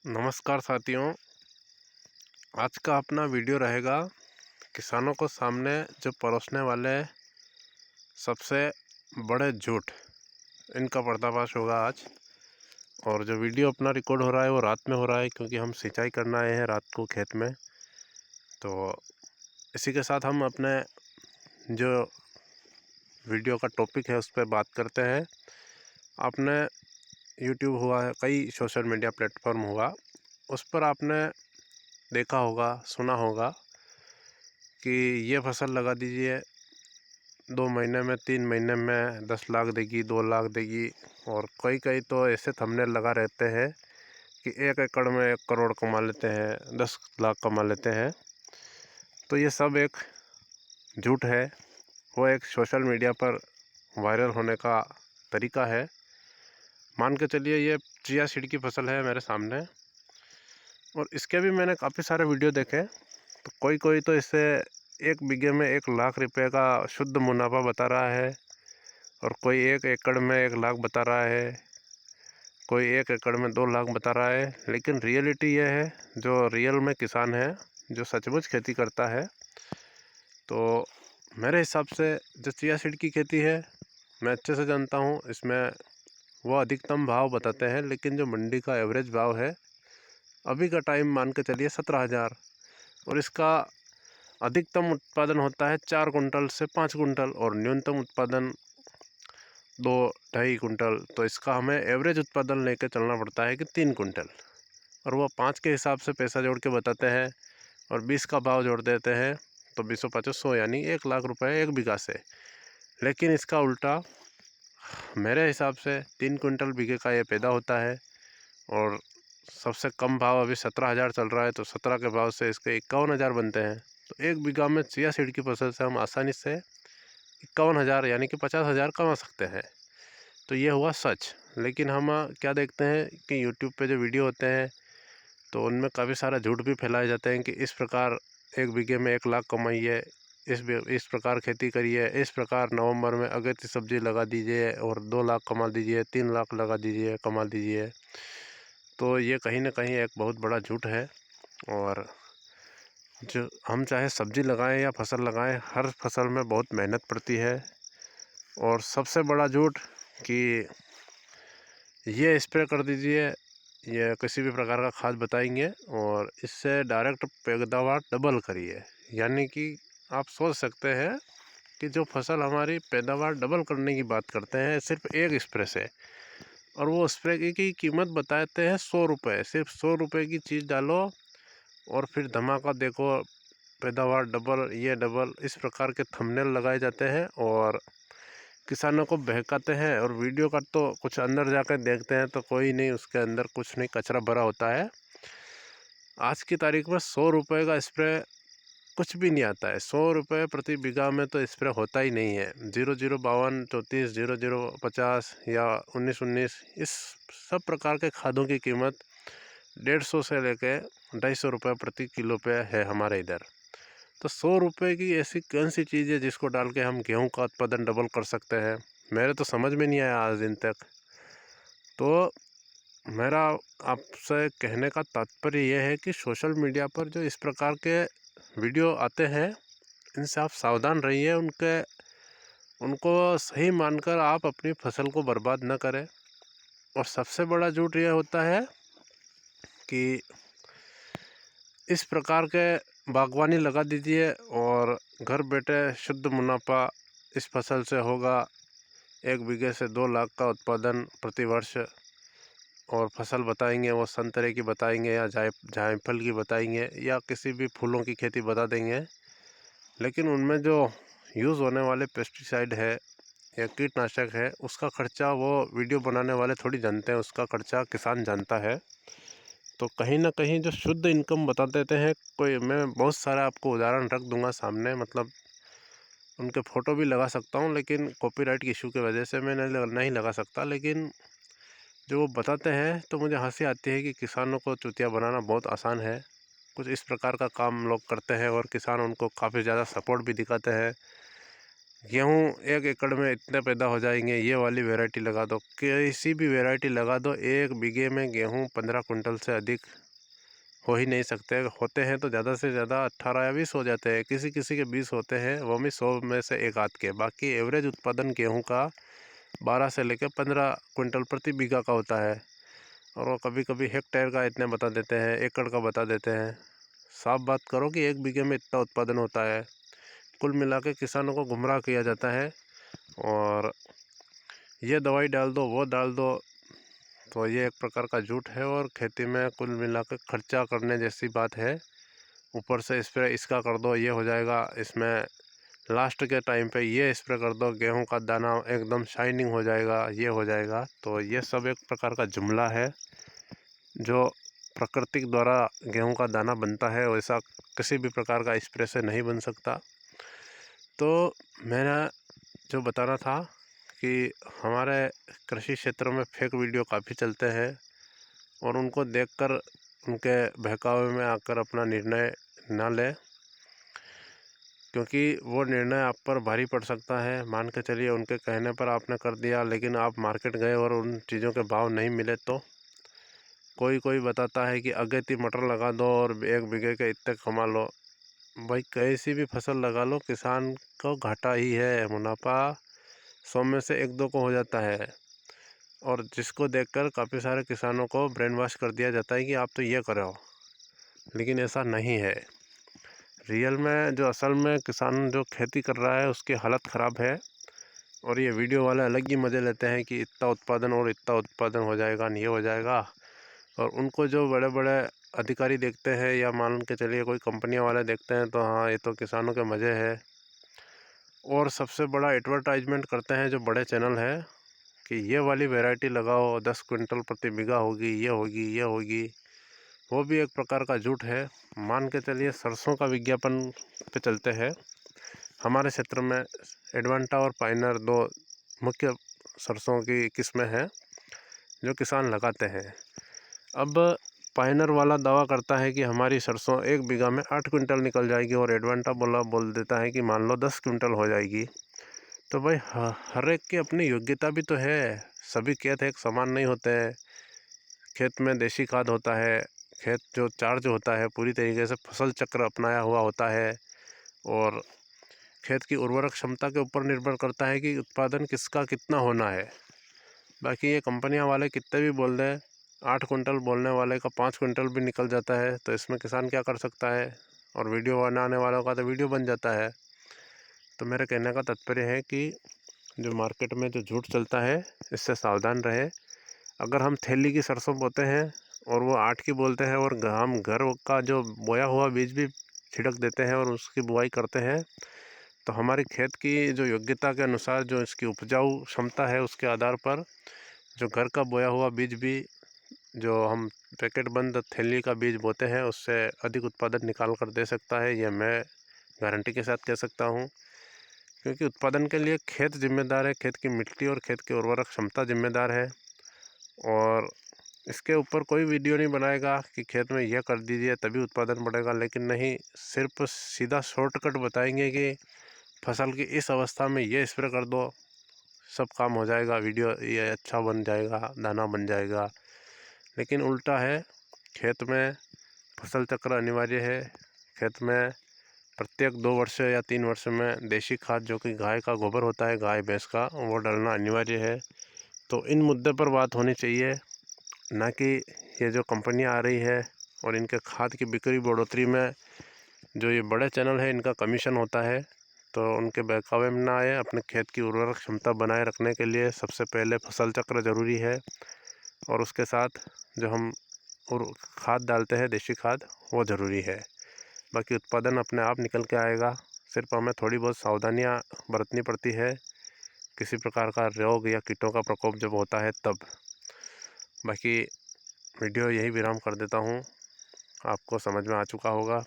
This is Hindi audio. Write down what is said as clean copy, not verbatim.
नमस्कार साथियों। आज का अपना वीडियो रहेगा किसानों को सामने जो परोसने वाले सबसे बड़े झूठ, इनका पर्दाफाश होगा आज। और जो वीडियो अपना रिकॉर्ड हो रहा है वो रात में हो रहा है, क्योंकि हम सिंचाई करना आए हैं रात को खेत में। तो इसी के साथ हम अपने जो वीडियो का टॉपिक है उस पर बात करते हैं। आपने यूट्यूब हुआ है, कई सोशल मीडिया प्लेटफॉर्म हुआ, उस पर आपने देखा होगा, सुना होगा कि ये फसल लगा दीजिए, 2 महीने में 3 महीने में 10 लाख देगी, 2 लाख देगी। और कई तो ऐसे थंबनेल लगा रहते हैं कि 1 एकड़ में 1 करोड़ कमा लेते हैं, 10 लाख कमा लेते हैं। तो ये सब एक झूठ है। वो एक सोशल मीडिया पर वायरल होने का तरीका है। मान के चलिए ये चिया सीड की फसल है मेरे सामने, और इसके भी मैंने काफ़ी सारे वीडियो देखे। तो कोई तो इससे 1 बीघे में 1 लाख रुपए का शुद्ध मुनाफा बता रहा है, और कोई 1 एकड़ में 1 लाख बता रहा है, कोई 1 एकड़ में 2 लाख बता रहा है। लेकिन रियलिटी ये है, जो रियल में किसान है, जो सचमुच खेती करता है, तो मेरे हिसाब से जो चिया सीड की खेती है, मैं अच्छे से जानता हूँ, इसमें वो अधिकतम भाव बताते हैं, लेकिन जो मंडी का एवरेज भाव है अभी का टाइम मान के चलिए 17,000, और इसका अधिकतम उत्पादन होता है 4 कुंटल से 5 कुंटल, और न्यूनतम उत्पादन 2-2.5 कुंटल। तो इसका हमें एवरेज उत्पादन लेकर चलना पड़ता है कि 3 कुंटल, और वह 5 के हिसाब से पैसा जोड़ के बताते हैं, और 20 का भाव जोड़ देते हैं। तो 20-25-100 यानी 1 लाख रुपए 1 बीघा से। लेकिन इसका उल्टा मेरे हिसाब से 3 कुंटल बीघे का ये पैदा होता है, और सबसे कम भाव अभी 17,000 चल रहा है। तो 17 के भाव से इसके 51,000 बनते हैं। तो 1 बीघा में चिया सीड की फसल से हम आसानी से 51,000 यानी कि 50,000 कमा सकते हैं। तो ये हुआ सच। लेकिन हम क्या देखते हैं कि यूट्यूब पे जो वीडियो होते हैं, तो उनमें काफ़ी सारा झूठ भी फैलाए जाते हैं कि इस प्रकार 1 बीघे में 1 लाख कमाइए, इस प्रकार खेती करिए, इस प्रकार नवंबर में अगेती सब्जी लगा दीजिए और 2 लाख कमा दीजिए, 3 लाख लगा दीजिए, कमा दीजिए। तो ये कहीं ना कहीं एक बहुत बड़ा झूठ है। और जो हम चाहे सब्जी लगाएं या फसल लगाएं, हर फसल में बहुत मेहनत पड़ती है। और सबसे बड़ा झूठ कि ये स्प्रे कर दीजिए, ये किसी भी प्रकार का खाद बताएंगे और इससे डायरेक्ट पैदावार डबल करिए। यानी कि आप सोच सकते हैं कि जो फसल हमारी पैदावार डबल करने की बात करते हैं सिर्फ एक स्प्रे से, और वो स्प्रे की कीमत बताते हैं 100 रुपये। सिर्फ 100 रुपये की चीज़ डालो और फिर धमाका देखो, पैदावार डबल, ये डबल, इस प्रकार के थंबनेल लगाए जाते हैं और किसानों को बहकाते हैं। और वीडियो का तो कुछ अंदर जाकर देखते हैं तो कोई नहीं, उसके अंदर कुछ नहीं, कचरा भरा होता है। आज की तारीख में 100 रुपये का स्प्रे कुछ भी नहीं आता है। 100 रुपये प्रति बीघा में तो स्प्रे होता ही नहीं है। 0052 34 0050 या 1919, इस सब प्रकार के खादों की कीमत 150 से लेके 250 रुपये प्रति किलो पे है हमारे इधर। तो 100 रुपये की ऐसी कौन सी चीज़ है जिसको डाल के हम गेहूं का उत्पादन डबल कर सकते हैं? मेरे तो समझ में नहीं आया आज दिन तक। तो मेरा आपसे कहने का तात्पर्य यह है कि सोशल मीडिया पर जो इस प्रकार के वीडियो आते हैं, इनसे आप सावधान रहिए। उनको सही मानकर आप अपनी फसल को बर्बाद न करें। और सबसे बड़ा झूठ यह होता है कि इस प्रकार के बागवानी लगा दीजिए और घर बैठे शुद्ध मुनाफा इस फसल से होगा, 1 बीघे से 2 लाख का उत्पादन प्रति वर्ष। और फसल बताएंगे वो संतरे की बताएंगे या जायफल की बताएंगे या किसी भी फूलों की खेती बता देंगे। लेकिन उनमें जो यूज़ होने वाले पेस्टिसाइड है या कीटनाशक है, उसका खर्चा वो वीडियो बनाने वाले थोड़ी जानते हैं, उसका खर्चा किसान जानता है। तो कहीं ना कहीं जो शुद्ध इनकम बता देते हैं, कोई मैं बहुत सारा आपको उदाहरण रख दूंगा सामने, मतलब उनके फ़ोटो भी लगा सकता हूँ, लेकिन कॉपीराइट की इशू की वजह से मैं नहीं लगा सकता। लेकिन जो वो बताते हैं तो मुझे हंसी आती है कि किसानों को चूतिया बनाना बहुत आसान है। कुछ इस प्रकार का काम लोग करते हैं और किसान उनको काफ़ी ज़्यादा सपोर्ट भी दिखाते हैं। गेहूँ 1 एकड़ में इतने पैदा हो जाएंगे, ये वाली वैरायटी लगा दो, किसी भी वैरायटी लगा दो, 1 बीघे में गेहूँ 15 कुंटल से अधिक हो ही नहीं सकते। होते हैं तो ज़्यादा से ज़्यादा 18 या 20 हो जाते हैं, किसी किसी के 20 होते हैं, वो भी 100 में से एक आध के। बाकी एवरेज उत्पादन गेहूं का 12 से लेकर 15 कुंटल प्रति बीघा का होता है। और वो कभी कभी हेक्टेयर का इतने बता देते हैं, एकड़ का बता देते हैं। साफ बात करो कि 1 बीघे में इतना उत्पादन होता है। कुल मिला के किसानों को गुमराह किया जाता है, और ये दवाई डाल दो, वो डाल दो, तो ये एक प्रकार का झूठ है। और खेती में कुल मिला के खर्चा करने जैसी बात है। ऊपर से स्प्रे इसका कर दो, ये हो जाएगा, इसमें लास्ट के टाइम पे ये स्प्रे कर दो, गेहूं का दाना एकदम शाइनिंग हो जाएगा, ये हो जाएगा। तो ये सब एक प्रकार का जुमला है। जो प्राकृतिक द्वारा गेहूं का दाना बनता है, वैसा किसी भी प्रकार का स्प्रे से नहीं बन सकता। तो मेरा जो बताना था कि हमारे कृषि क्षेत्र में फेक वीडियो काफ़ी चलते हैं, और उनको देखकर उनके बहकावे में आकर अपना निर्णय ना लें, क्योंकि वो निर्णय आप पर भारी पड़ सकता है। मान के चलिए उनके कहने पर आपने कर दिया, लेकिन आप मार्केट गए और उन चीज़ों के भाव नहीं मिले तो कोई बताता है कि अगेती मटर लगा दो और 1 बीघे के इतने कमा लो। भाई कैसी भी फसल लगा लो, किसान को घाटा ही है, मुनाफा 100 में से 1-2 को हो जाता है। और जिसको देखकर काफ़ी सारे किसानों को ब्रेन वॉश कर दिया जाता है कि आप तो ये करो, लेकिन ऐसा नहीं है। रियल में जो असल में किसान जो खेती कर रहा है उसकी हालत ख़राब है। और ये वीडियो वाले अलग ही मज़े लेते हैं कि इतना उत्पादन और इतना उत्पादन हो जाएगा, ये हो जाएगा। और उनको जो बड़े बड़े अधिकारी देखते हैं, या मान के चलिए कोई कंपनियां वाले देखते हैं, तो हाँ ये तो किसानों के मज़े है। और सबसे बड़ा एडवर्टाइजमेंट करते हैं जो बड़े चैनल है कि ये वाली वैरायटी लगाओ, 10 क्विंटल प्रति बीघा होगी, ये होगी, ये होगी। वो भी एक प्रकार का झूठ है। मान के चलिए सरसों का विज्ञापन पे चलते हैं। हमारे क्षेत्र में एडवांटा और पायनर 2 मुख्य सरसों की किस्में हैं जो किसान लगाते हैं। अब पायनर वाला दावा करता है कि हमारी सरसों 1 बीघा में 8 क्विंटल निकल जाएगी, और एडवांटा बोल देता है कि मान लो 10 क्विंटल हो जाएगी। तो भाई हर एक की अपनी योग्यता भी तो है। सभी खेत एक समान नहीं होते हैं। खेत में देसी खाद होता है, खेत जो चार्ज होता है पूरी तरीके से फसल चक्र अपनाया हुआ होता है। और खेत की उर्वरक क्षमता के ऊपर निर्भर करता है कि उत्पादन किसका कितना होना है। बाकी ये कंपनियां वाले कितने भी बोल दें, 8 कुंटल बोलने वाले का 5 कुंटल भी निकल जाता है, तो इसमें किसान क्या कर सकता है। और वीडियो बनाने वालों का तो वीडियो बन जाता है। तो मेरे कहने का तात्पर्य है कि जो मार्केट में जो झूठ चलता है, इससे सावधान रहे। अगर हम थैली की सरसों बोते हैं और वो 8 की बोलते हैं, और हम घर का जो बोया हुआ बीज भी छिड़क देते हैं और उसकी बुआई करते हैं, तो हमारी खेत की जो योग्यता के अनुसार जो इसकी उपजाऊ क्षमता है, उसके आधार पर जो घर का बोया हुआ बीज भी, जो हम पैकेट बंद थैली का बीज बोते हैं, उससे अधिक उत्पादन निकाल कर दे सकता है। यह मैं गारंटी के साथ कह सकता हूँ, क्योंकि उत्पादन के लिए खेत जिम्मेदार है, खेत की मिट्टी और खेत की उर्वरक क्षमता जिम्मेदार है। और इसके ऊपर कोई वीडियो नहीं बनाएगा कि खेत में यह कर दीजिए तभी उत्पादन बढ़ेगा, लेकिन नहीं, सिर्फ सीधा शॉर्टकट बताएंगे कि फसल की इस अवस्था में ये स्प्रे कर दो, सब काम हो जाएगा, वीडियो ये अच्छा बन जाएगा, दाना बन जाएगा। लेकिन उल्टा है। खेत में फसल चक्र अनिवार्य है। खेत में प्रत्येक 2 वर्ष या 3 वर्ष में देसी खाद, जो कि गाय का गोबर होता है, गाय भैंस का, वो डालना अनिवार्य है। तो इन मुद्दे पर बात होनी चाहिए, ना कि ये जो कंपनियां आ रही है और इनके खाद की बिक्री बढ़ोतरी में जो ये बड़े चैनल है, इनका कमीशन होता है। तो उनके बहकावे में ना आए। अपने खेत की उर्वरक क्षमता बनाए रखने के लिए सबसे पहले फसल चक्र ज़रूरी है, और उसके साथ जो हम खाद डालते हैं, देसी खाद, वो ज़रूरी है। बाकी उत्पादन अपने आप निकल के आएगा। सिर्फ हमें थोड़ी बहुत सावधानियां बरतनी पड़ती है, किसी प्रकार का रोग या कीटों का प्रकोप जब होता है तब। बाकी वीडियो यही विराम कर देता हूँ, आपको समझ में आ चुका होगा।